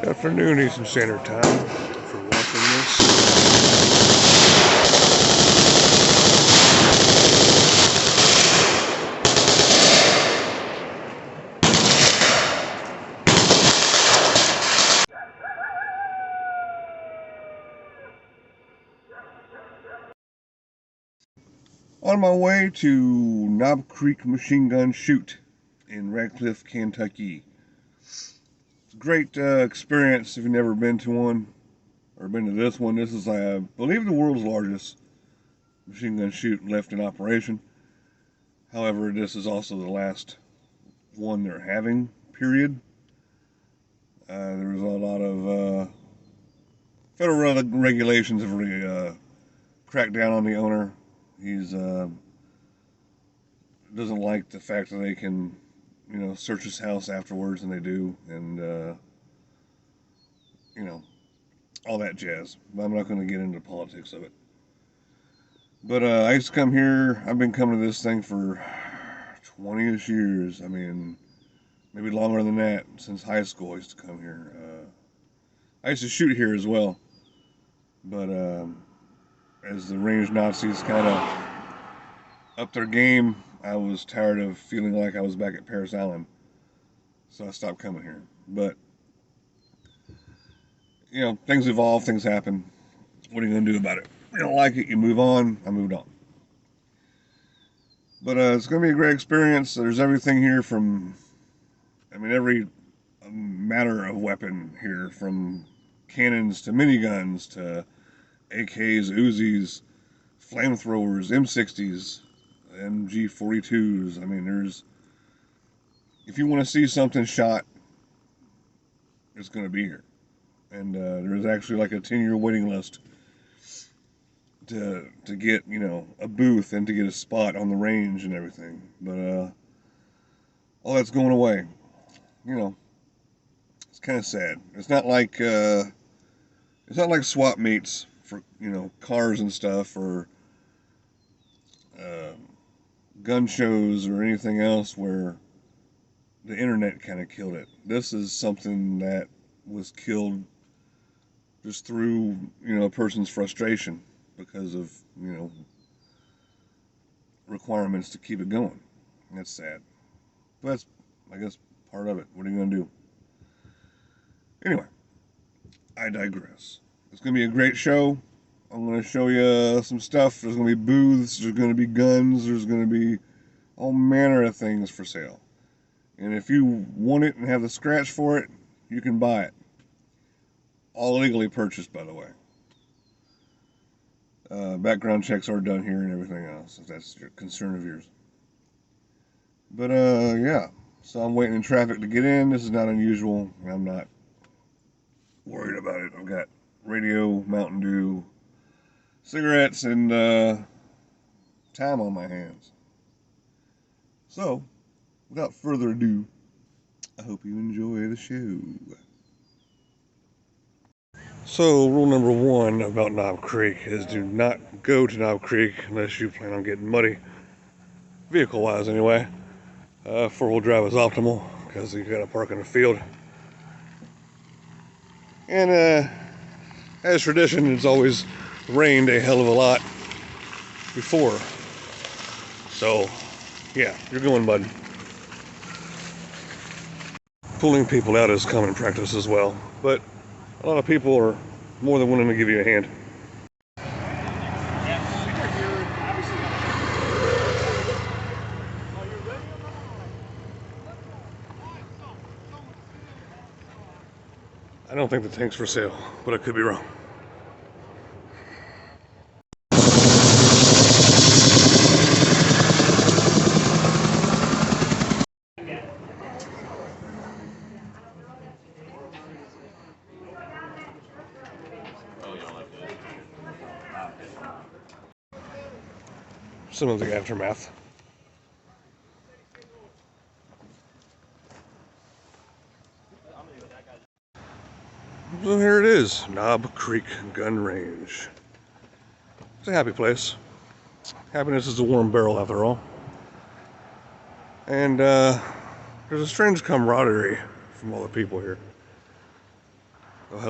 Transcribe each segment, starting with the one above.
Good afternoon, Eastern Standard Time, for watching this. On my way to Knob Creek Machine Gun Shoot in Radcliffe, Kentucky. It's a great experience if you've never been to one or been to this one. This is, I believe, the world's largest machine gun shoot left in operation. However, this is also the last one they're having, period. There's a lot of federal regulations have really cracked down on the owner. He's doesn't like the fact that they can, search his house afterwards, and they do, and all that jazz. I'm not going to get into politics of it. But I used to come here. I've been coming to this thing for 20-ish years. I mean, maybe longer than that. Since high school, I used to come here. I used to shoot here as well. But as the range Nazis kind of upped their game, I was tired of feeling like I was back at Paris Island. So I stopped coming here. But, things evolve, things happen. What are you going to do about it? You don't like it, you move on. I moved on. But it's going to be a great experience. There's everything here from, every matter of weapon here, from cannons to miniguns to AKs, Uzis, flamethrowers, M60s, MG42s. If you want to see something shot, it's going to be here. And there's actually like a 10-year waiting list to get, a booth and to get a spot on the range and everything. But all that's going away. It's kind of sad. It's not like swap meets for, cars and stuff, or gun shows or anything else where the internet kind of killed it. This is something that was killed just through, a person's frustration because of, requirements to keep it going. That's sad. But that's, I guess, part of it. What are you going to do? Anyway, I digress. It's going to be a great show. I'm going to show you some stuff. There's going to be booths. There's going to be guns. There's going to be all manner of things for sale. And if you want it and have the scratch for it, you can buy it. All legally purchased, by the way. Background checks are done here and everything else, if that's a concern of yours. But, yeah. So I'm waiting in traffic to get in. This is not unusual. I'm not worried about it. I've got radio, Mountain Dew, cigarettes, and time on my hands. So, without further ado, I hope you enjoy the show. So, rule number 1 about Knob Creek is do not go to Knob Creek unless you plan on getting muddy. Vehicle-wise, anyway. 4-wheel drive is optimal because you got to park in the field. And as tradition, it's always rained a hell of a lot before. So, yeah, you're going mud. Pulling people out is common practice as well, but a lot of people are more than willing to give you a hand. I don't think the tank's for sale, but I could be wrong. Some of the aftermath. So here it is, Knob Creek Gun Range. It's a happy place. Happiness is a warm barrel after all. And there's a strange camaraderie from all the people here. They'll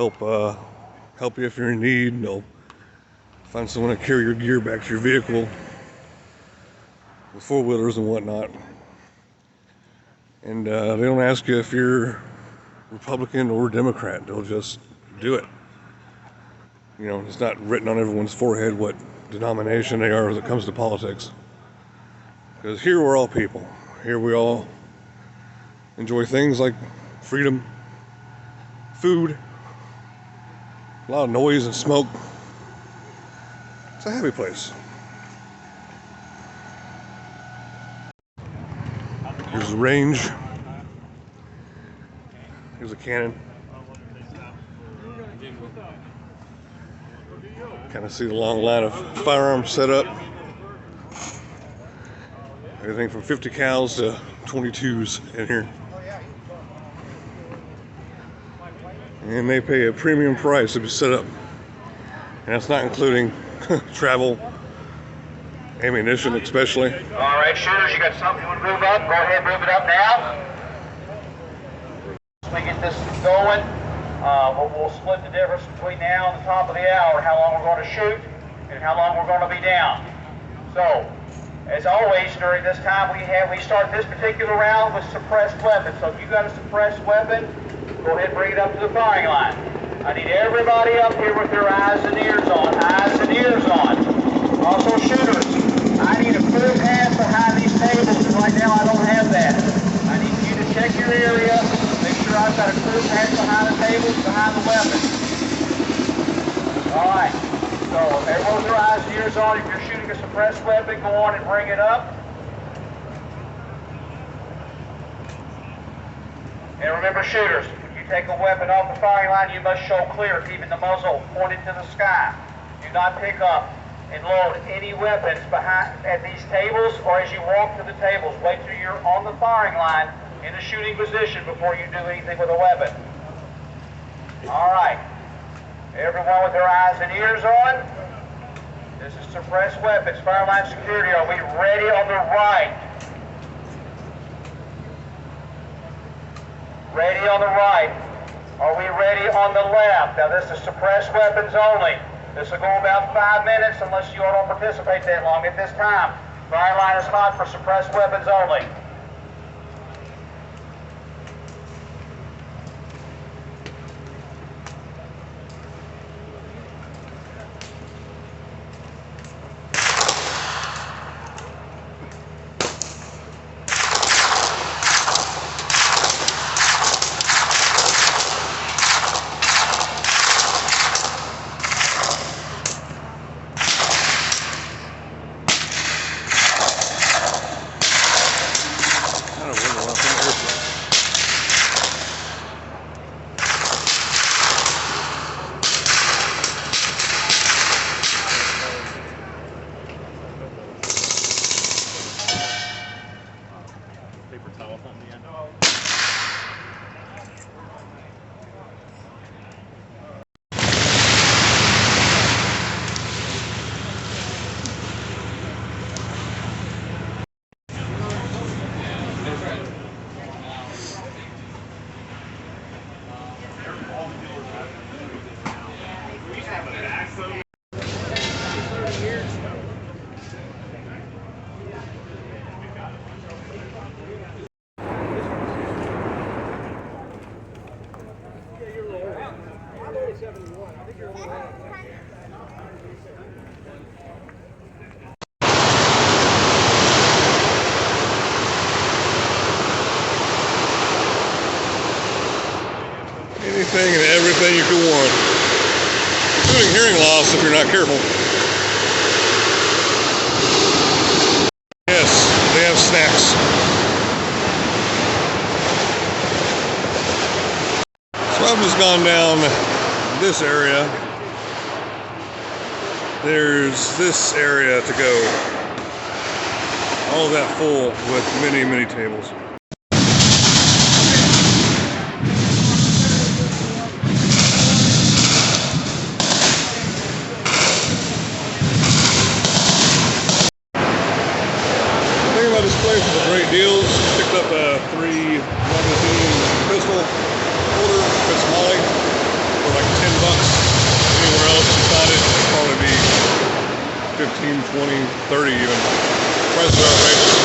help you if you're in need. They'll find someone to carry your gear back to your vehicle with four-wheelers and whatnot. And they don't ask you if you're Republican or Democrat. They'll just do it. You know, it's not written on everyone's forehead what denomination they are as it comes to politics. Because here we're all people. Here we all enjoy things like freedom, food, a lot of noise and smoke. It's a happy place. Here's the range. Here's a cannon. Kind of see the long line of firearms set up. Everything from 50 cals to 22s in here. And they pay a premium price to be set up. And that's not including travel, ammunition especially. All right, shooters, you got something you want to move up? Go ahead, move it up now. As we get this going, we'll split the difference between now and the top of the hour, how long we're going to shoot and how long we're going to be down. So, as always, during this time we start this particular round with suppressed weapons. So if you've got a suppressed weapon, go ahead and bring it up to the firing line. I need everybody up here with their eyes and ears on. Eyes and ears on. Also, shooters, I need a clear path behind these tables, and right now I don't have that. I need you to check your area, make sure I've got a clear path behind the tables, behind the weapons. All right. So if everyone with their eyes and ears on, if you're shooting a suppressed weapon, go on and bring it up. And remember, shooters, when you take a weapon off the firing line, you must show clear, keeping the muzzle pointed to the sky. Do not pick up and load any weapons at these tables or as you walk to the tables. Wait till you're on the firing line in the shooting position before you do anything with a weapon. All right. Everyone with their eyes and ears on. This is suppressed weapons. Fire line security, are we ready on the right? Ready on the right. Are we ready on the left? Now this is suppressed weapons only. This will go about 5 minutes unless you all don't participate that long at this time. Fire line is hot for suppressed weapons only. Anything and everything you could want, including hearing loss if you're not careful. Yes, they have snacks. So I've just gone down this area. There's this area to go. All of that full with many, many tables. This place is a great deals. Picked up a 3 magazine pistol holder, Fitz Molly, for 20, 30 even. Prices are outrageous.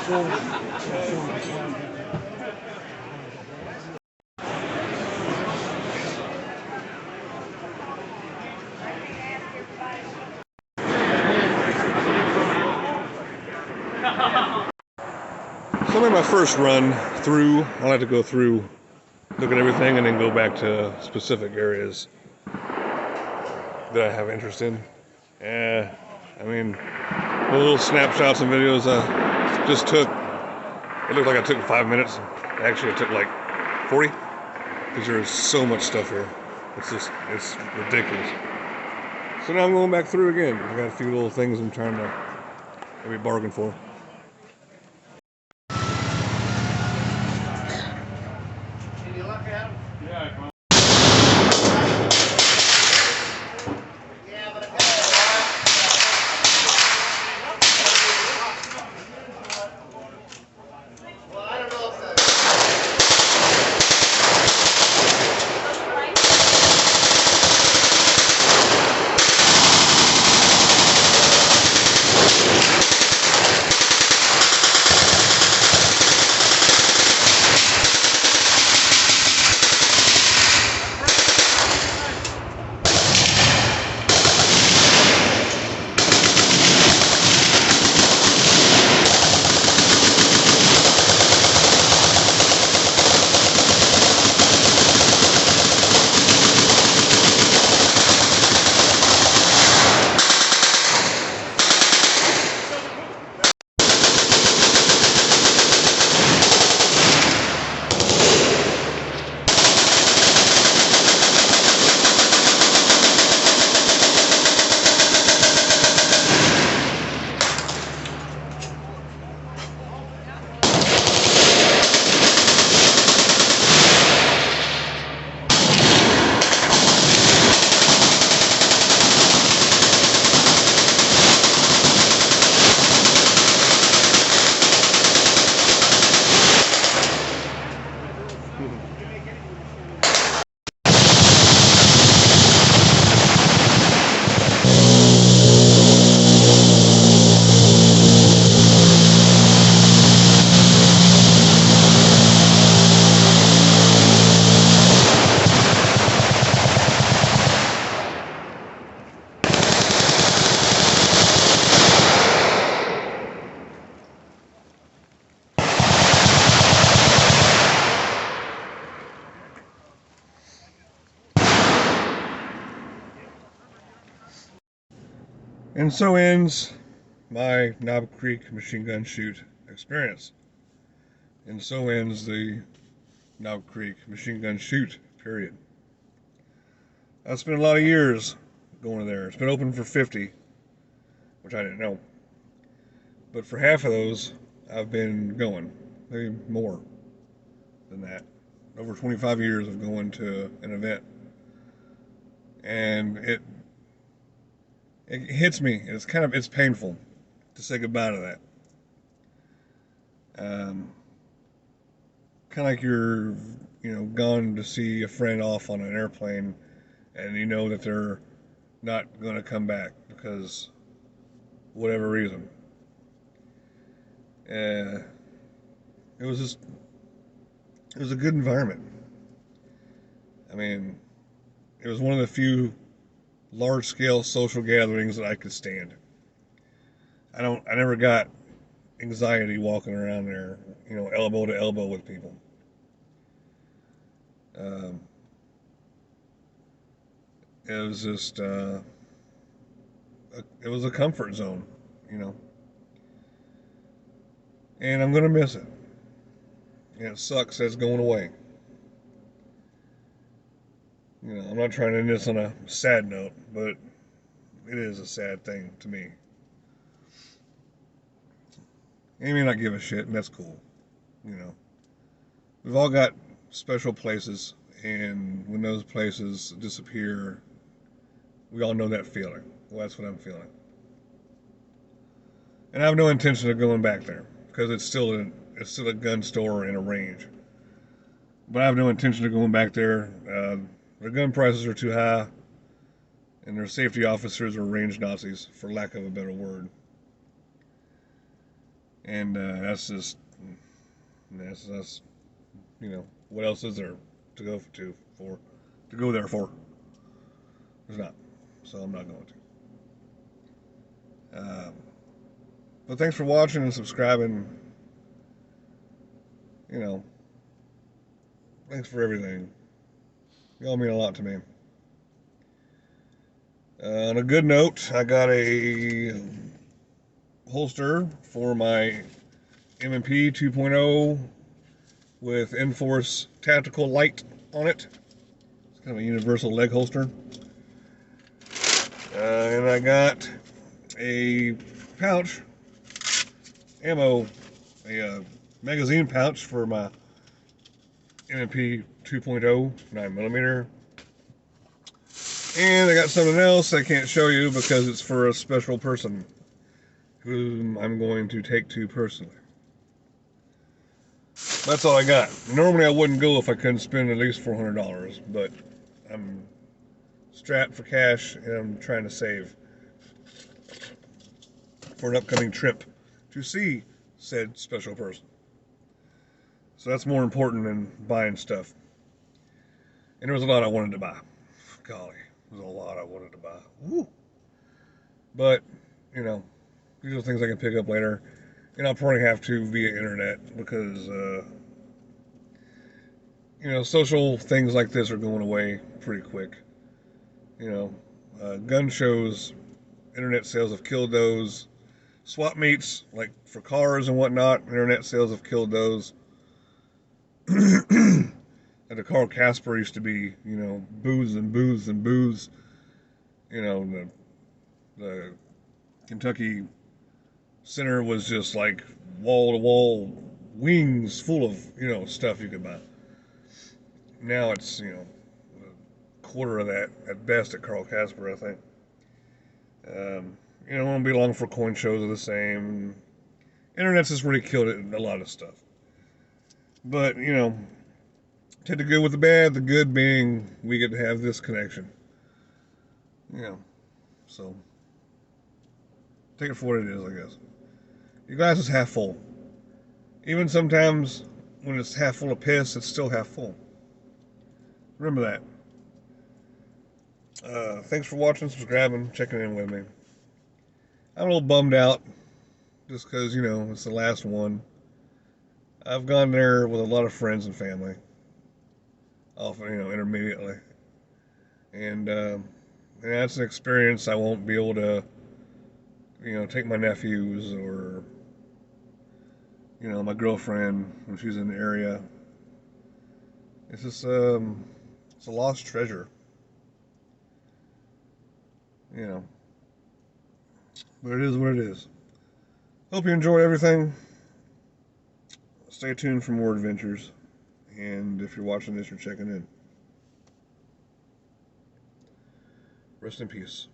So I made my first run through. I like to go through, look at everything, and then go back to specific areas that I have interest in. I mean, the little snapshots and videos I just took, it looked like I took 5 minutes. Actually, it took like 40, because there is so much stuff here. It's ridiculous. So now I'm going back through again. I got a few little things I'm trying to maybe bargain for. And so ends my Knob Creek machine gun shoot experience. And so ends the Knob Creek machine gun shoot period. I spent a lot of years going there. It's been open for 50, which I didn't know. But for half of those, I've been going. Maybe more than that. Over 25 years of going to an event. And it hits me. It's painful to say goodbye to that. Kind of like you're, gone to see a friend off on an airplane, and you know that they're not going to come back because whatever reason. It was just, it was a good environment. I mean, it was one of the few large-scale social gatherings that I could stand. I never got anxiety walking around there, elbow to elbow with people. Um, it was just, it was a comfort zone, you know, and I'm gonna miss it. And it sucks that it's going away. I'm not trying to end this on a sad note, but it is a sad thing to me. And you may not give a shit, and that's cool. You know, we've all got special places, and when those places disappear, we all know that feeling. Well, that's what I'm feeling. And I have no intention of going back there because it's still a gun store and a range. But I have no intention of going back there. The gun prices are too high, and their safety officers are range Nazis, for lack of a better word. And that's what else is there to go there for? There's not, so I'm not going to. But thanks for watching and subscribing. Thanks for everything. Y'all mean a lot to me. On a good note, I got a holster for my M&P 2.0 with Enforce Tactical Light on it. It's kind of a universal leg holster. And I got a pouch, a magazine pouch for my M&P 2.0 9mm. And I got something else I can't show you because it's for a special person whom I'm going to take to personally. That's all I got. Normally I wouldn't go if I couldn't spend at least $400, but I'm strapped for cash and I'm trying to save for an upcoming trip to see said special person. So that's more important than buying stuff. And there was a lot I wanted to buy. Golly, there was a lot I wanted to buy. Woo! But, these are things I can pick up later. And I'll probably have to via internet because, social things like this are going away pretty quick. Gun shows, internet sales have killed those. Swap meets, like for cars and whatnot, internet sales have killed those. And the Carl Casper used to be, booze and booze and booze. The Kentucky Center was just like wall-to-wall wings full of, stuff you could buy. Now it's, a quarter of that at best at Carl Casper, I think. It won't be long for coin shows are the same. Internet's just really killed it in a lot of stuff. But, take the good with the bad, the good being we get to have this connection. So take it for what it is, I guess. Your glass is half full. Even sometimes when it's half full of piss, it's still half full. Remember that. Thanks for watching, subscribing, checking in with me. I'm a little bummed out just because, it's the last one. I've gone there with a lot of friends and family, often, intermediately. And that's an experience I won't be able to take my nephews or, my girlfriend when she's in the area. It's just, it's a lost treasure, you know. But it is what it is. Hope you enjoy everything. Stay tuned for more adventures. And if you're watching this, you're checking in. Rest in peace.